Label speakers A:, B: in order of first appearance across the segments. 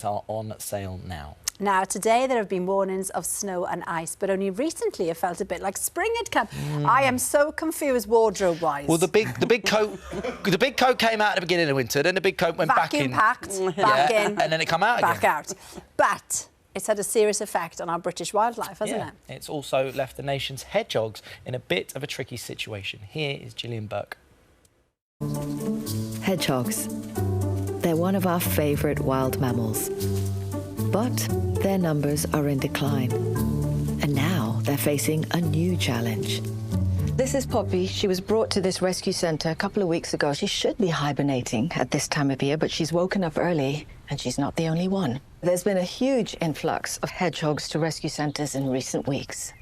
A: are on sale now.
B: Now, today there have been warnings of snow and ice, but only recently it felt a bit like spring had come. I am so confused wardrobe-wise.
A: Well, the big coat came out at the beginning of winter, then the big coat went back in.
B: Vacuum-packed, back in.
A: And then it come out again.
B: Back out. But it's had a serious effect on our British wildlife, hasn't it?
A: It's also left the nation's hedgehogs in a bit of a tricky situation. Here is Gillian Burke.
C: Hedgehogs. They're one of our favourite wild mammals. But their numbers are in decline. And now they're facing a new challenge.
D: This is Poppy. She was brought to this rescue centre a couple of weeks ago. She should be hibernating at this time of year, but she's woken up early, and she's not the only one. There's been a huge influx of hedgehogs to rescue centres in recent weeks.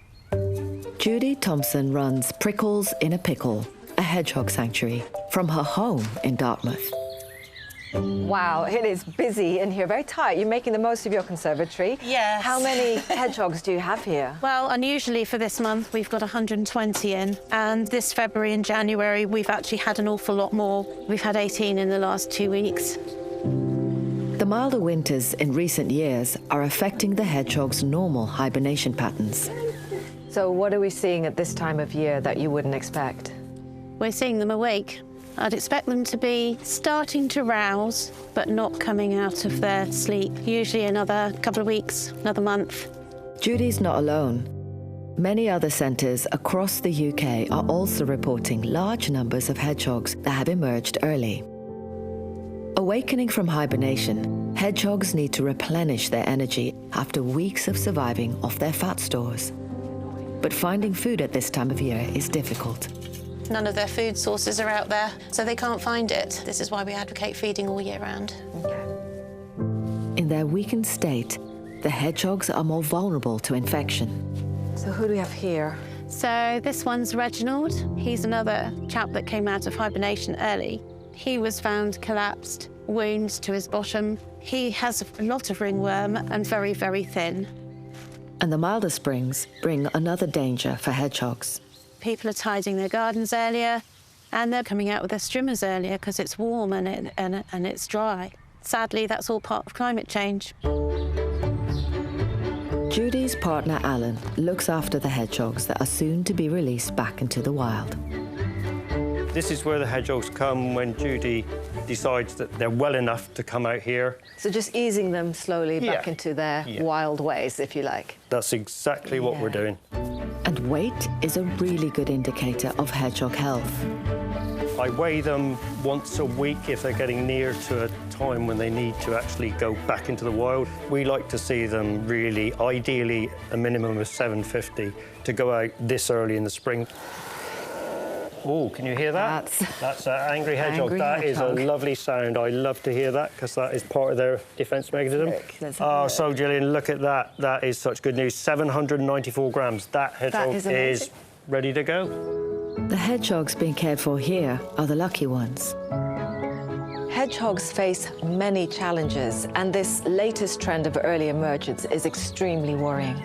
C: Judy Thompson runs Prickles in a Pickle, a hedgehog sanctuary, from her home in Dartmouth.
D: Wow, it is busy in here, very tight. You're making the most of your conservatory.
E: Yes.
D: How many hedgehogs do you have here?
E: Well, unusually for this month, we've got 120 in. And this February and January, we've actually had an awful lot more. We've had 18 in the last 2 weeks.
C: The milder winters in recent years are affecting the hedgehog's normal hibernation patterns.
D: So what are we seeing at this time of year that you wouldn't expect?
E: We're seeing them awake. I'd expect them to be starting to rouse, but not coming out of their sleep. Usually another couple of weeks, another month.
C: Judy's not alone. Many other centres across the UK are also reporting large numbers of hedgehogs that have emerged early. Awakening from hibernation, hedgehogs need to replenish their energy after weeks of surviving off their fat stores. But finding food at this time of year is difficult.
E: None of their food sources are out there, so they can't find it. This is why we advocate feeding all year round.
C: In their weakened state, the hedgehogs are more vulnerable to infection.
D: So who do we have here?
E: So this one's Reginald. He's another chap that came out of hibernation early. He was found collapsed, wounds to his bottom. He has a lot of ringworm and very, very thin.
C: And the milder springs bring another danger for hedgehogs.
E: People are tidying their gardens earlier, and they're coming out with their strimmers earlier because it's warm and it's dry. Sadly, that's all part of climate change.
C: Judy's partner, Alan, looks after the hedgehogs that are soon to be released back into the wild.
F: This is where the hedgehogs come when Judy decides that they're well enough to come out here.
D: So just easing them slowly back into their wild ways, if you like.
F: That's exactly what we're doing.
C: And weight is a really good indicator of hedgehog health.
F: I weigh them once a week if they're getting near to a time when they need to actually go back into the wild. We like to see them really, ideally, a minimum of 750 to go out this early in the spring. Oh, can you hear that? That's an angry hedgehog. That is a lovely sound. I love to hear that because that is part of their defence mechanism. Oh, so Gillian, look at that. That is such good news. 794 grams. That hedgehog is ready to go.
C: The hedgehogs being cared for here are the lucky ones.
D: Hedgehogs face many challenges, and this latest trend of early emergence is extremely worrying.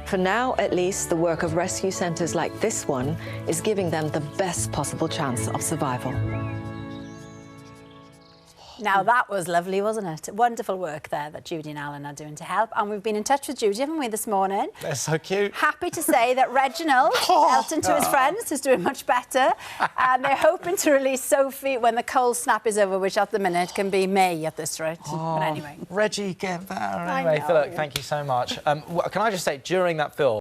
D: For now, at least, the work of rescue centres like this one is giving them the best possible chance of survival.
B: Now, that was lovely, wasn't it? Wonderful work there that Judy and Alan are doing to help. And we've been in touch with Judy, haven't we, this morning?
A: They're so cute.
B: Happy to say that Reginald, Elton to his friends, is doing much better. And they're hoping to release Sophie when the cold snap is over, which at the minute can be May at this rate. But anyway.
A: Reggie, get better. Anyway, Philip, thank you so much. Can I just say, during that film,